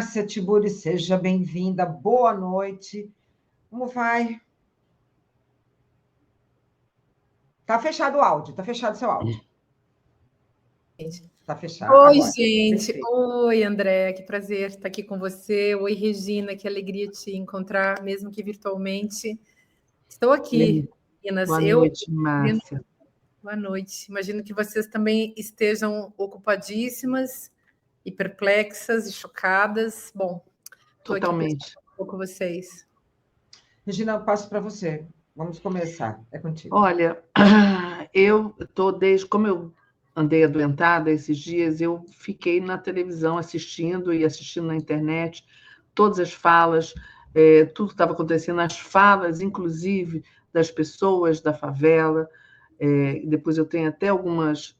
Márcia Tiburi, seja bem-vinda, boa noite. Como vai? Tá fechado o áudio, tá fechado o seu áudio. Tá fechado Oi, agora. gente. Perfeito. Oi, André, que prazer estar aqui com você. Oi, Regina, que alegria te encontrar, mesmo que virtualmente. Estou aqui, meninas. Boa noite, Márcia. Boa noite. Imagino que vocês também estejam ocupadíssimas e perplexas e chocadas. Bom, estou aqui Totalmente. com vocês. Regina, eu passo para você. Vamos começar. É contigo. Olha, eu estou como eu andei adoentada esses dias, eu fiquei na televisão assistindo na internet todas as falas, tudo que estava acontecendo, as falas, inclusive, das pessoas da favela. Depois eu tenho até algumas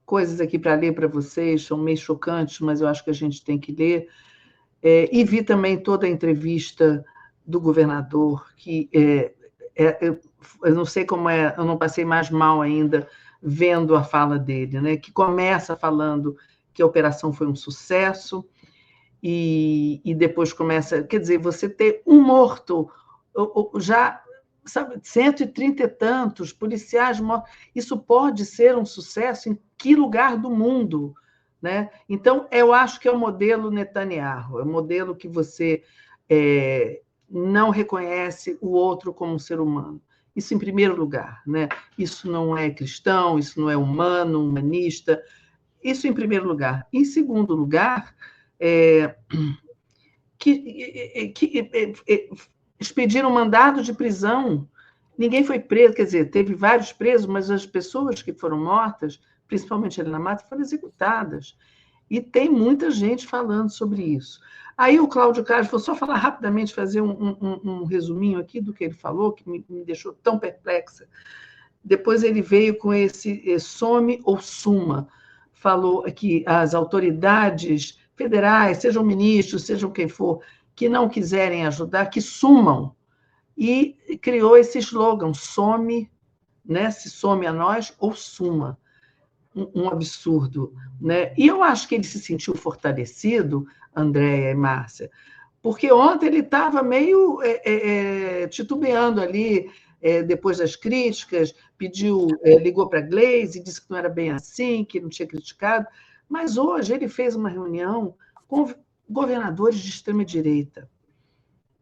coisas aqui para ler para vocês, são meio chocantes, mas eu acho que a gente tem que ler. E vi também toda a entrevista do governador, que eu não sei como é, eu não passei mais mal ainda vendo a fala dele, né? Que começa falando que a operação foi um sucesso e depois começa, quer dizer, você ter um morto, já, sabe, 130 e tantos policiais mortos, isso pode ser um sucesso em que lugar do mundo? Né? Então, eu acho que é o modelo Netanyahu, é o modelo que você não reconhece o outro como um ser humano. Isso em primeiro lugar. Né? Isso não é cristão, isso não é humano, humanista. Isso em primeiro lugar. Em segundo lugar, expediram mandado de prisão. Ninguém foi preso, quer dizer, teve vários presos, mas as pessoas que foram mortas, principalmente ali na mata, foram executadas. E tem muita gente falando sobre isso. Aí o Cláudio Castro, vou só falar rapidamente, fazer um resuminho aqui do que ele falou, que me deixou tão perplexa. Depois ele veio com esse some ou suma. Falou que as autoridades federais, sejam ministros, sejam quem for, que não quiserem ajudar, que sumam. E criou esse slogan, some, né? Se some a nós ou suma. Um absurdo. Né? E eu acho que ele se sentiu fortalecido, Andréia e Márcia, porque ontem ele estava meio titubeando ali, depois das críticas, ligou para a Gleisi, disse que não era bem assim, que não tinha criticado, mas hoje ele fez uma reunião com governadores de extrema-direita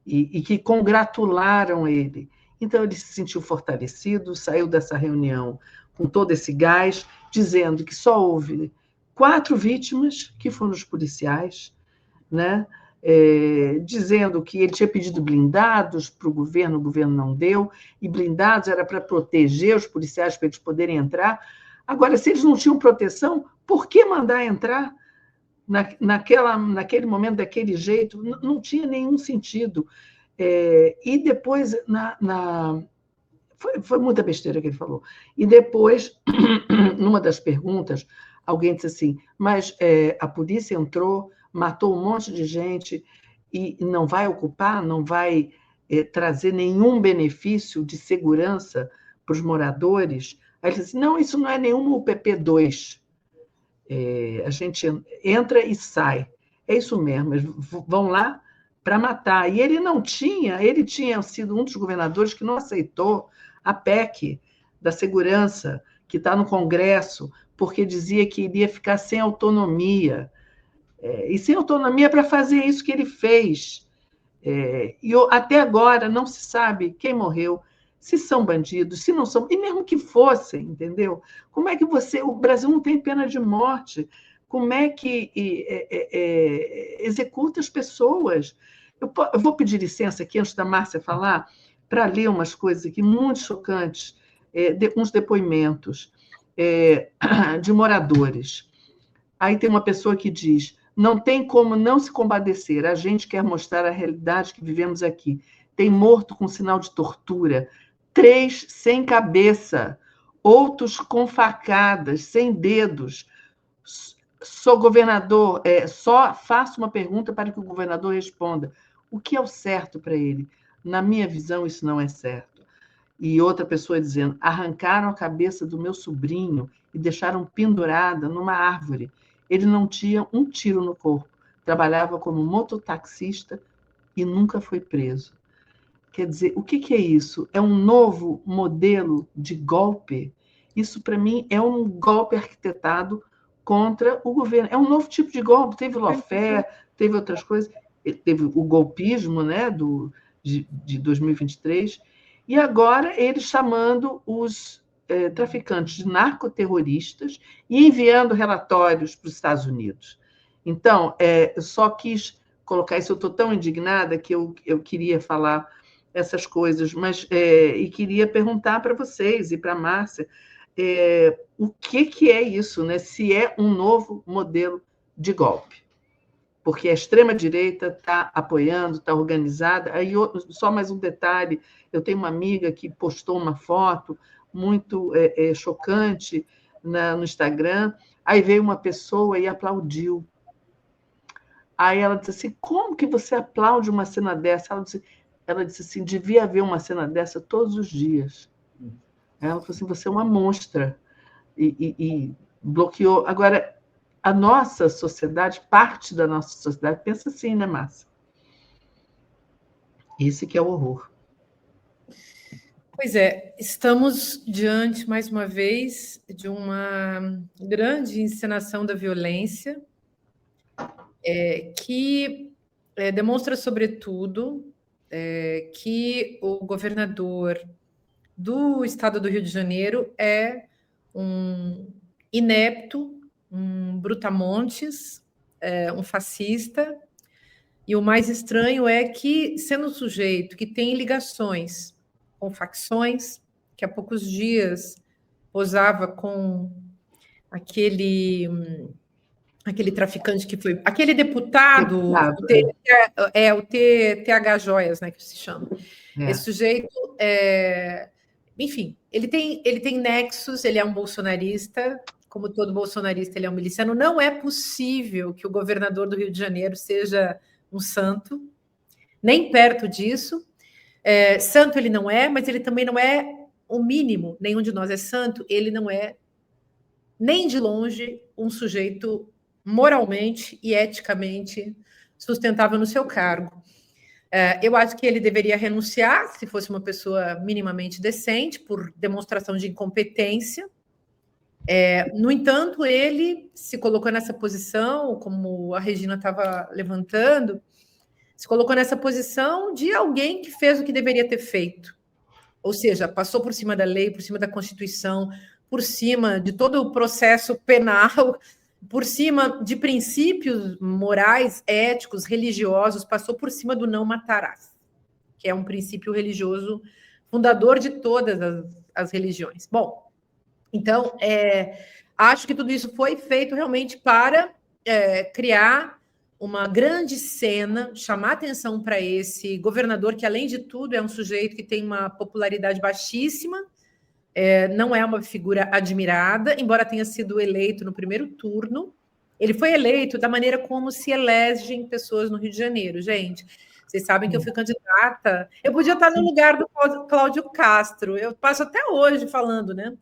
e que congratularam ele. Então, ele se sentiu fortalecido, saiu dessa reunião com todo esse gás, dizendo que só houve 4 vítimas, que foram os policiais, né? Dizendo que ele tinha pedido blindados para o governo não deu, e blindados era para proteger os policiais, para eles poderem entrar. Agora, se eles não tinham proteção, por que mandar entrar naquele momento, daquele jeito? Não tinha nenhum sentido. E depois, foi muita besteira que ele falou. E depois, numa das perguntas, alguém disse assim, mas a polícia entrou, matou um monte de gente e não vai ocupar, não vai trazer nenhum benefício de segurança para os moradores? Aí ele disse, não, isso não é nenhum UPP-2. A gente entra e sai. É isso mesmo, eles vão lá para matar. E ele tinha sido um dos governadores que não aceitou a PEC da segurança, que está no Congresso, porque dizia que iria ficar sem autonomia. E sem autonomia para fazer isso que ele fez. E até agora não se sabe quem morreu, se são bandidos, se não são, e mesmo que fossem, entendeu? Como é que o Brasil não tem pena de morte? Como é que executa as pessoas? Eu vou pedir licença aqui, antes da Márcia falar, para ler umas coisas aqui muito chocantes, uns depoimentos de moradores. Aí tem uma pessoa que diz, não tem como não se compadecer, a gente quer mostrar a realidade que vivemos aqui. Tem morto com sinal de tortura, 3 sem cabeça, outros com facadas, sem dedos. Sou governador, só faço uma pergunta para que o governador responda. O que é o certo para ele? Na minha visão, isso não é certo. E outra pessoa dizendo, arrancaram a cabeça do meu sobrinho e deixaram pendurada numa árvore. ele não tinha um tiro no corpo. Trabalhava como mototaxista e nunca foi preso. Quer dizer, o que é isso? É um novo modelo de golpe? Isso, para mim, é um golpe arquitetado contra o governo. É um novo tipo de golpe. Teve lawfare, teve outras coisas. Teve o golpismo, né, de 2023, e agora eles chamando os traficantes de narcoterroristas e enviando relatórios para os Estados Unidos. Então, eu só quis colocar isso, eu estou tão indignada que eu queria falar essas coisas, mas e queria perguntar para vocês e para a Márcia o que é isso, né? Se é um novo modelo de golpe. Porque a extrema-direita está apoiando, está organizada. Aí, só mais um detalhe, eu tenho uma amiga que postou uma foto muito chocante no Instagram, aí veio uma pessoa e aplaudiu. Aí ela disse assim, como que você aplaude uma cena dessa? Ela disse assim, devia haver uma cena dessa todos os dias. Ela falou assim, você é uma monstra. E bloqueou. Agora, a nossa sociedade, parte da nossa sociedade, pensa assim, né, Márcia? Esse que é o horror. Pois é, estamos diante, mais uma vez, de uma grande encenação da violência, que demonstra, sobretudo, que o governador do estado do Rio de Janeiro é um inepto, um brutamontes, um fascista, e o mais estranho é que, sendo um sujeito que tem ligações com facções, que há poucos dias posava com aquele traficante que foi, aquele deputado, o TH Joias, né, que se chama. Esse sujeito, enfim, ele tem nexos, ele é um bolsonarista, como todo bolsonarista, ele é um miliciano. Não é possível que o governador do Rio de Janeiro seja um santo, nem perto disso. Santo ele não é, mas ele também não é o mínimo, nenhum de nós é santo, ele não é, nem de longe, um sujeito moralmente e eticamente sustentável no seu cargo. Eu acho que ele deveria renunciar, se fosse uma pessoa minimamente decente, por demonstração de incompetência. No entanto, ele se colocou nessa posição, como a Regina estava levantando, se colocou nessa posição de alguém que fez o que deveria ter feito. Ou seja, passou por cima da lei, por cima da Constituição, por cima de todo o processo penal, por cima de princípios morais, éticos, religiosos, passou por cima do não matarás, que é um princípio religioso fundador de todas as religiões. Bom, então, acho que tudo isso foi feito realmente para criar uma grande cena, chamar atenção para esse governador, que, além de tudo, é um sujeito que tem uma popularidade baixíssima, não é uma figura admirada, embora tenha sido eleito no primeiro turno. Ele foi eleito da maneira como se elegem pessoas no Rio de Janeiro, gente. Vocês sabem que eu fui candidata. Eu podia estar no lugar do Cláudio Castro. Eu passo até hoje falando, né?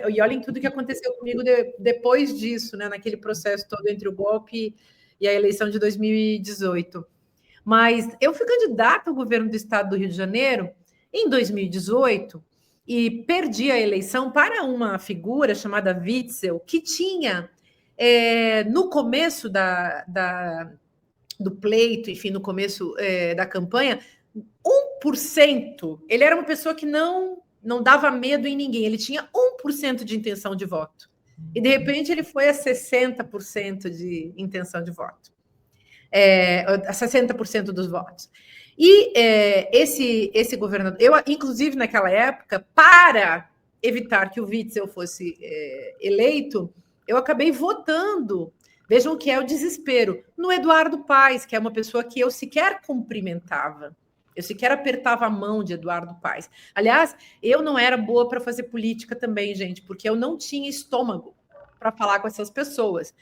E olhem tudo que aconteceu comigo depois disso, né? Naquele processo todo entre o golpe e a eleição de 2018. Mas eu fui candidata ao governo do estado do Rio de Janeiro em 2018 e perdi a eleição para uma figura chamada Witzel, que tinha, no começo do pleito, enfim, no começo da campanha, 1%. Ele era uma pessoa que não dava medo em ninguém, ele tinha 1% de intenção de voto. E, de repente, ele foi a 60% de intenção de voto. A 60% dos votos. E esse governador... Eu, inclusive, naquela época, para evitar que o Witzel fosse eleito, eu acabei votando, vejam o que é o desespero, no Eduardo Paes, que é uma pessoa que eu sequer cumprimentava. Eu sequer apertava a mão de Eduardo Paes. Aliás, eu não era boa para fazer política também, gente, porque eu não tinha estômago para falar com essas pessoas.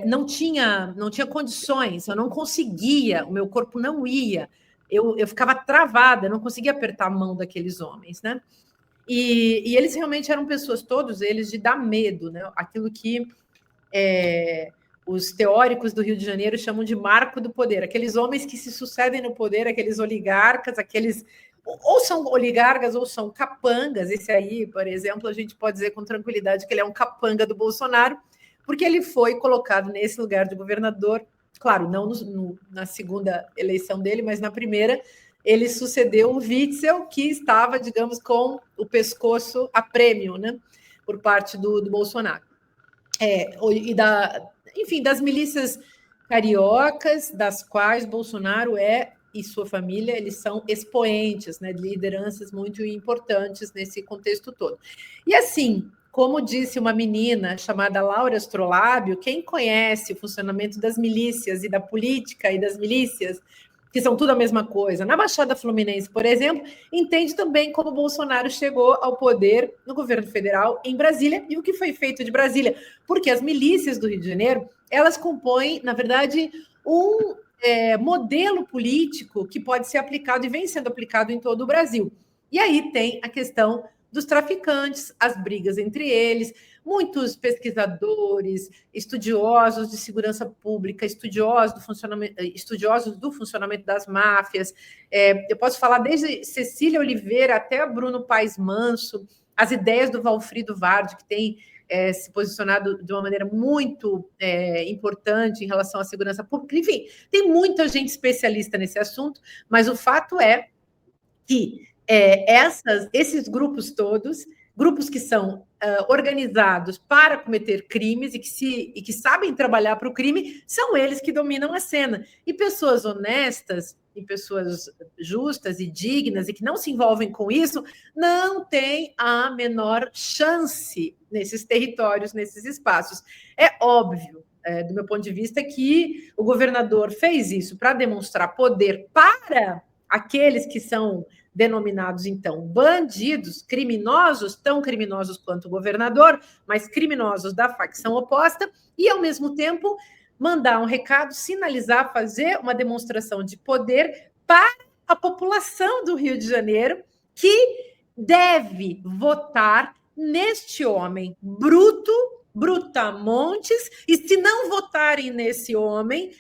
Não tinha condições, eu não conseguia, o meu corpo não ia, eu ficava travada, eu não conseguia apertar a mão daqueles homens, né? E eles realmente eram pessoas, todos eles, de dar medo, né? Aquilo que os teóricos do Rio de Janeiro chamam de marco do poder, aqueles homens que se sucedem no poder, aqueles oligarcas, aqueles ou são oligarcas ou são capangas. Esse aí, por exemplo, a gente pode dizer com tranquilidade que ele é um capanga do Bolsonaro, porque ele foi colocado nesse lugar de governador, claro, não na segunda eleição dele, mas na primeira, ele sucedeu o Witzel, que estava, digamos, com o pescoço a prêmio, né, por parte do Bolsonaro. Enfim, das milícias cariocas, das quais Bolsonaro e sua família, eles são expoentes, né, de lideranças muito importantes nesse contexto todo. E assim, como disse uma menina chamada Laura Astrolábio, quem conhece o funcionamento das milícias e da política e das milícias, que são tudo a mesma coisa, na Baixada Fluminense, por exemplo, entende também como Bolsonaro chegou ao poder no governo federal em Brasília e o que foi feito de Brasília, porque as milícias do Rio de Janeiro, elas compõem, na verdade, um modelo político que pode ser aplicado e vem sendo aplicado em todo o Brasil. E aí tem a questão dos traficantes, as brigas entre eles, muitos pesquisadores, estudiosos de segurança pública, estudiosos do funcionamento das máfias. Eu posso falar desde Cecília Oliveira até Bruno Paes Manso, as ideias do Valfrido Vardi, que tem se posicionado de uma maneira muito importante em relação à segurança pública. Enfim, tem muita gente especialista nesse assunto, mas o fato é que esses grupos todos, grupos que são organizados para cometer crimes e que sabem trabalhar para o crime, são eles que dominam a cena. E pessoas honestas, e pessoas justas e dignas, e que não se envolvem com isso, não têm a menor chance nesses territórios, nesses espaços. É óbvio, do meu ponto de vista, que o governador fez isso para demonstrar poder para aqueles que são denominados, então, bandidos, criminosos, tão criminosos quanto o governador, mas criminosos da facção oposta, e, ao mesmo tempo, mandar um recado, sinalizar, fazer uma demonstração de poder para a população do Rio de Janeiro, que deve votar neste homem bruto, brutamontes, e se não votarem nesse homem,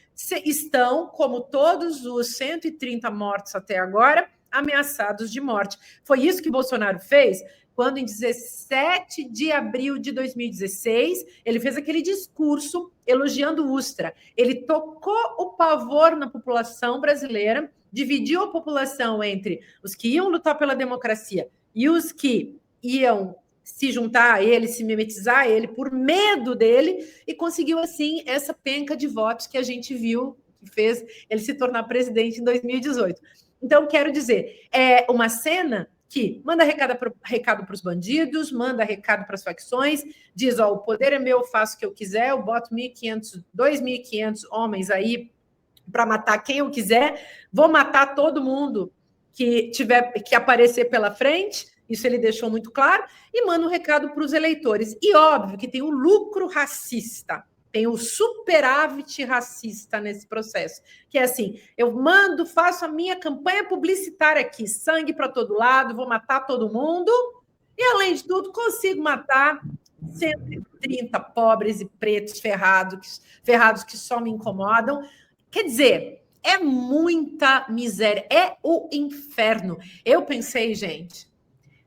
estão, como todos os 130 mortos até agora, ameaçados de morte. Foi isso que Bolsonaro fez quando, em 17 de abril de 2016, ele fez aquele discurso elogiando Ustra. Ele tocou o pavor na população brasileira, dividiu a população entre os que iam lutar pela democracia e os que iam se juntar a ele, se mimetizar a ele por medo dele, e conseguiu, assim, essa penca de votos que a gente viu, que fez ele se tornar presidente em 2018. Então, quero dizer, é uma cena que manda recado para os bandidos, manda recado para as facções, diz, o poder é meu, eu faço o que eu quiser, eu boto 2.500 homens aí para matar quem eu quiser, vou matar todo mundo que tiver que aparecer pela frente, isso ele deixou muito claro, e manda um recado para os eleitores. E óbvio que tem o lucro racista, tem o superávit racista nesse processo, que é assim, eu faço a minha campanha publicitária aqui, sangue para todo lado, vou matar todo mundo, e além de tudo, consigo matar 130 pobres e pretos ferrados que só me incomodam. Quer dizer, é muita miséria, é o inferno. Eu pensei, gente,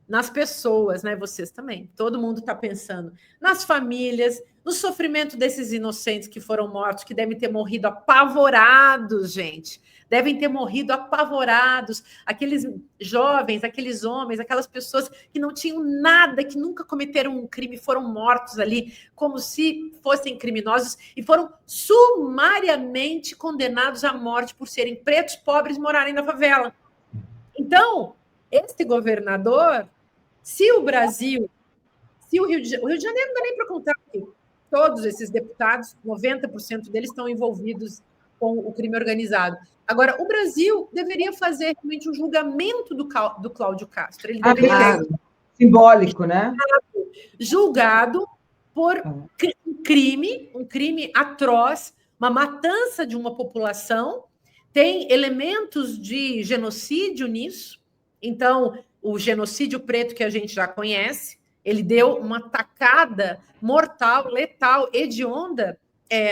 nas pessoas, né? Vocês também. Todo mundo está pensando nas famílias, no sofrimento desses inocentes que foram mortos, que devem ter morrido apavorados, gente. Devem ter morrido apavorados. Aqueles jovens, aqueles homens, aquelas pessoas que não tinham nada, que nunca cometeram um crime, foram mortos ali, como se fossem criminosos, e foram sumariamente condenados à morte por serem pretos, pobres, morarem na favela. Então, esse governador, se o Brasil, se o Rio de Janeiro, não dá nem para contar que todos esses deputados, 90% deles estão envolvidos com o crime organizado. Agora, o Brasil deveria fazer realmente um julgamento do Cláudio Castro. Ele deveria ser simbólico, né? Julgado por um crime atroz, uma matança de uma população, tem elementos de genocídio nisso. Então, o genocídio preto que a gente já conhece, ele deu uma tacada mortal, letal, hedionda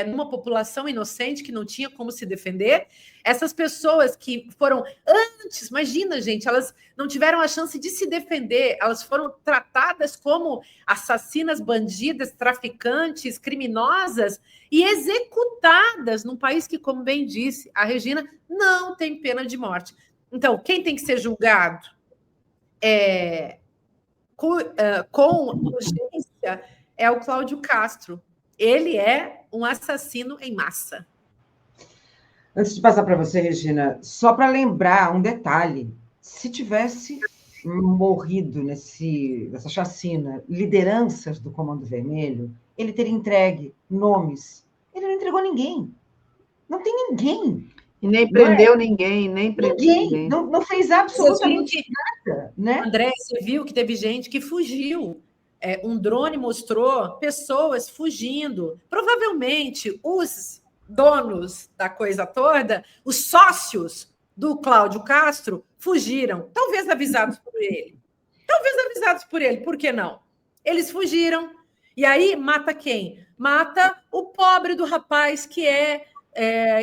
numa população inocente que não tinha como se defender. Essas pessoas que foram antes, imagina, gente, elas não tiveram a chance de se defender, elas foram tratadas como assassinas, bandidas, traficantes, criminosas e executadas num país que, como bem disse a Regina, não tem pena de morte. Então, quem tem que ser julgado com urgência é o Cláudio Castro. Ele é um assassino em massa. Antes de passar para você, Regina, só para lembrar um detalhe: se tivesse morrido nessa chacina lideranças do Comando Vermelho, ele teria entregue nomes. Ele não entregou ninguém. Não tem ninguém. E nem prendeu ninguém, nem prendeu ninguém. Não fez absolutamente nada, né? André, você viu que teve gente que fugiu. Um drone mostrou pessoas fugindo. Provavelmente os donos da coisa toda, os sócios do Cláudio Castro, fugiram. Talvez avisados por ele. Por que não? Eles fugiram. E aí mata quem? Mata o pobre do rapaz que é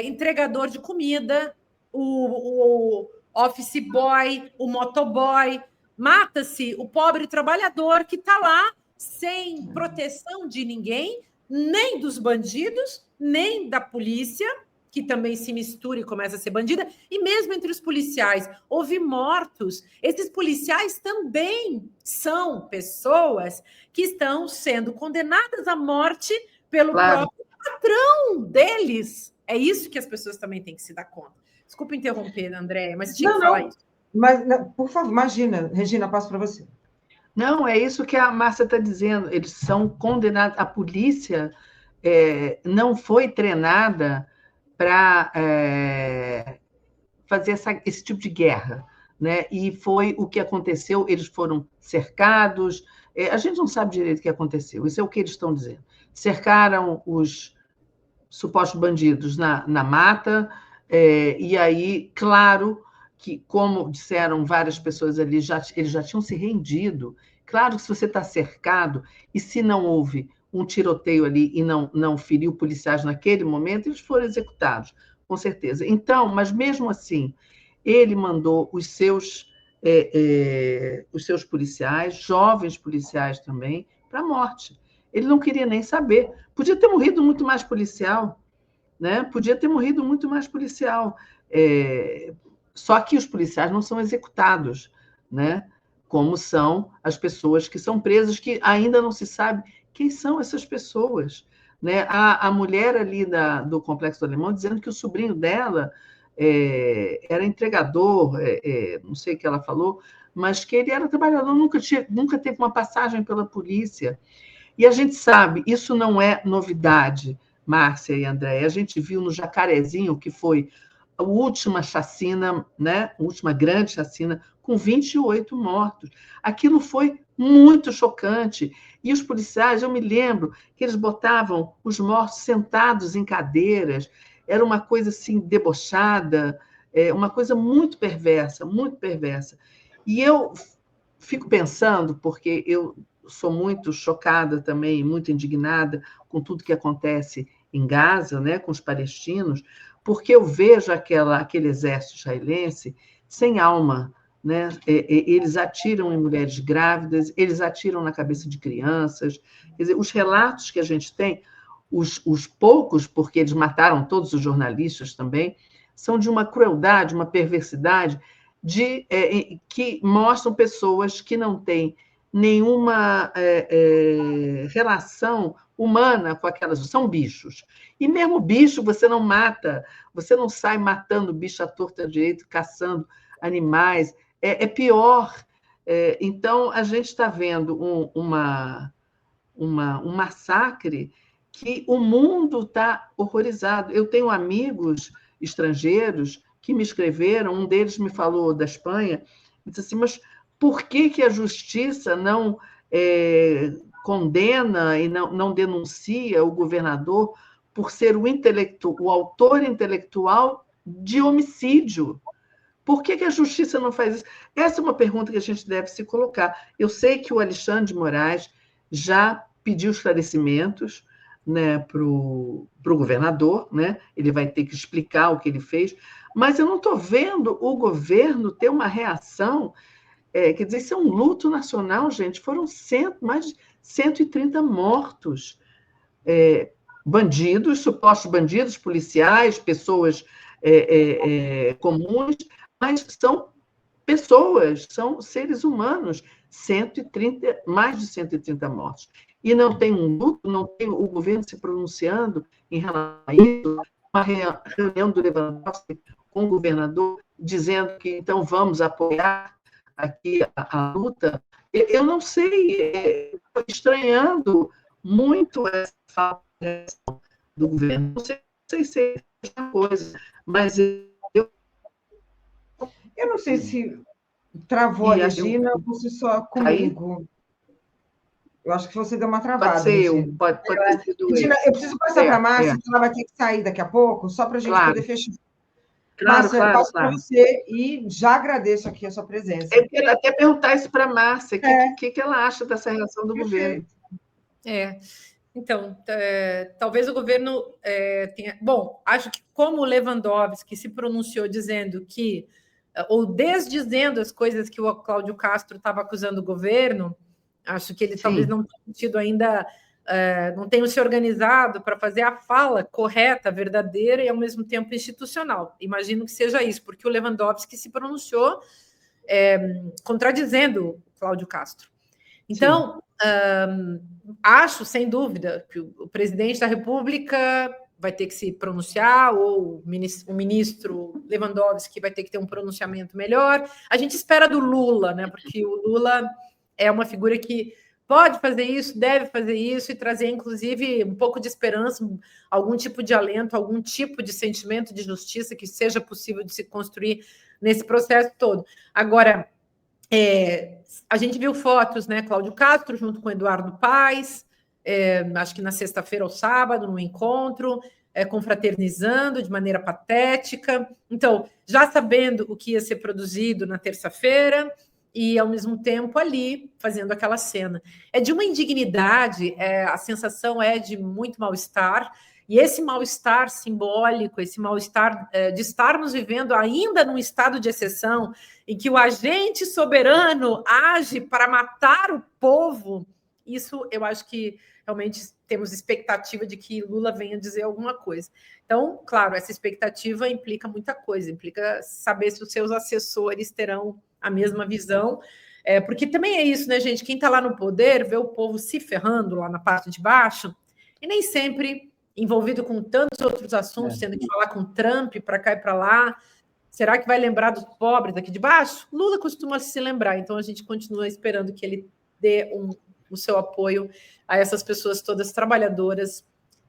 entregador de comida, o office boy, o motoboy. Mata-se o pobre trabalhador que está lá sem proteção de ninguém, nem dos bandidos, nem da polícia, que também se mistura e começa a ser bandida, e mesmo entre os policiais. Houve mortos. Esses policiais também são pessoas que estão sendo condenadas à morte pelo próprio patrão deles. É isso que as pessoas também têm que se dar conta. Desculpa interromper, André, mas tinha que falar isso. Mas, por favor, imagina, Regina, passo para você. Não, é isso que a Márcia está dizendo. Eles são condenados. A polícia não foi treinada para fazer esse tipo de guerra, né? E foi o que aconteceu. Eles foram cercados. A gente não sabe direito o que aconteceu. Isso é o que eles estão dizendo. Cercaram os supostos bandidos na mata, e aí, claro, que, como disseram várias pessoas ali, eles já tinham se rendido. Claro que se você está cercado, e se não houve um tiroteio ali e não feriu policiais naquele momento, eles foram executados, com certeza. Então, mas mesmo assim, ele mandou os seus policiais, jovens policiais também, para a morte. Ele não queria nem saber. Podia ter morrido muito mais policial, né? Podia ter morrido muito mais policial. Só que os policiais não são executados, né? Como são as pessoas que são presas, que ainda não se sabe quem são essas pessoas, né? A mulher ali do Complexo do Alemão dizendo que o sobrinho dela era entregador, não sei o que ela falou, mas que ele era trabalhador, nunca teve uma passagem pela polícia. E a gente sabe, isso não é novidade, Márcia e André. A gente viu no Jacarezinho, que foi a última chacina, né? A última grande chacina, com 28 mortos. Aquilo foi muito chocante. E os policiais, eu me lembro que eles botavam os mortos sentados em cadeiras. Era uma coisa assim, debochada, uma coisa muito perversa, muito perversa. E eu fico pensando, porque eu sou muito chocada também, muito indignada com tudo que acontece em Gaza, né, com os palestinos, porque eu vejo aquele exército israelense sem alma, né? Eles atiram em mulheres grávidas, eles atiram na cabeça de crianças. Quer dizer, os relatos que a gente tem, os poucos, porque eles mataram todos os jornalistas também, são de uma crueldade, uma perversidade, que mostram pessoas que não têm nenhuma relação humana com aquelas... São bichos. E mesmo bicho você não mata, você não sai matando bicho à torta direito, caçando animais. É pior. Então, a gente está vendo um massacre que o mundo está horrorizado. Eu tenho amigos estrangeiros que me escreveram, um deles me falou da Espanha, e disse assim, mas por que a justiça não condena e não denuncia o governador por ser o autor intelectual de homicídio? Por que a justiça não faz isso? Essa é uma pergunta que a gente deve se colocar. Eu sei que o Alexandre de Moraes já pediu esclarecimentos, né, para o governador, né? Ele vai ter que explicar o que ele fez, mas eu não estou vendo o governo ter uma reação. Quer dizer, isso é um luto nacional, gente. Foram mais de 130 mortos. Bandidos, supostos bandidos, policiais, pessoas comuns, mas são pessoas, são seres humanos. Mais de 130 mortos. E não tem um luto, não tem o governo se pronunciando em relação a isso, uma reunião do Lewandowski com o governador, dizendo que então vamos apoiar aqui a luta. Eu não sei, estou estranhando muito essa falta do governo. Não sei se é essa coisa, mas eu não sei se travou a Regina ou você só comigo. Eu acho que você deu uma travada. Pode ser eu, pode ter sido Regina, eu preciso passar para a Márcia, que ela vai ter que sair daqui a pouco, só para a gente poder fechar. Márcia, eu passo para você e já agradeço aqui a sua presença. Eu quero até perguntar isso para a Márcia, o que ela acha dessa reação do governo. Então, talvez o governo tenha... Bom, acho que como o Lewandowski se pronunciou dizendo que, ou desdizendo as coisas que o Cláudio Castro estava acusando o governo, acho que ele talvez não tenha tido ainda... não tenham se organizado para fazer a fala correta, verdadeira e, ao mesmo tempo, institucional. Imagino que seja isso, porque o Lewandowski se pronunciou contradizendo o Cláudio Castro. Então, acho, sem dúvida, que o presidente da República vai ter que se pronunciar, ou o ministro Lewandowski vai ter que ter um pronunciamento melhor. A gente espera do Lula, né? Porque o Lula é uma figura que pode fazer isso, deve fazer isso e trazer, inclusive, um pouco de esperança, algum tipo de alento, algum tipo de sentimento de justiça que seja possível de se construir nesse processo todo. Agora, a gente viu fotos, né? Cláudio Castro junto com Eduardo Paes, acho que na sexta-feira ou sábado, no encontro, confraternizando de maneira patética. Então, já sabendo o que ia ser produzido na terça-feira, e, ao mesmo tempo, ali, fazendo aquela cena. É de uma indignidade, a sensação é de muito mal-estar, e esse mal-estar simbólico, esse mal-estar de estarmos vivendo ainda num estado de exceção, em que o agente soberano age para matar o povo, isso eu acho que realmente temos expectativa de que Lula venha dizer alguma coisa. Então, claro, essa expectativa implica muita coisa, implica saber se os seus assessores terão a mesma visão, porque também é isso, né, gente? Quem está lá no poder vê o povo se ferrando lá na parte de baixo e nem sempre envolvido com tantos outros assuntos, tendo que falar com Trump para cá e para lá. Será que vai lembrar dos pobres aqui de baixo? Lula costuma se lembrar, então a gente continua esperando que ele dê o seu apoio a essas pessoas todas trabalhadoras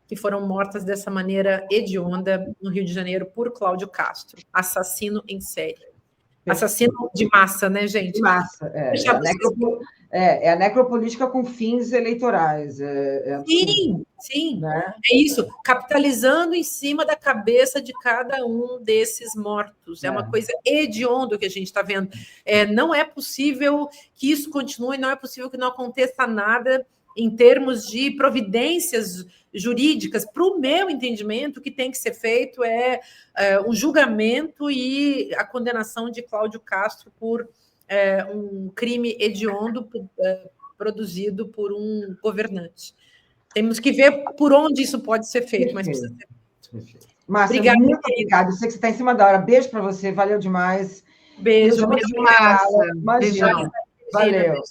que foram mortas dessa maneira hedionda no Rio de Janeiro por Cláudio Castro, assassino em série. Assassino de massa, né, gente? De massa, é a necropolítica com fins eleitorais. Sim, né? É isso, capitalizando em cima da cabeça de cada um desses mortos. É uma coisa hedionda que a gente está vendo. Não é possível que isso continue, não é possível que não aconteça nada em termos de providências jurídicas. Para o meu entendimento, o que tem que ser feito é um julgamento e a condenação de Cláudio Castro por um crime hediondo produzido por um governante. Temos que ver por onde isso pode ser feito, mas precisa ser feito. Márcia, obrigada, muito obrigada. Eu sei que você está em cima da hora. Beijo para você, valeu demais. Beijo, Márcia. Beijão. Valeu.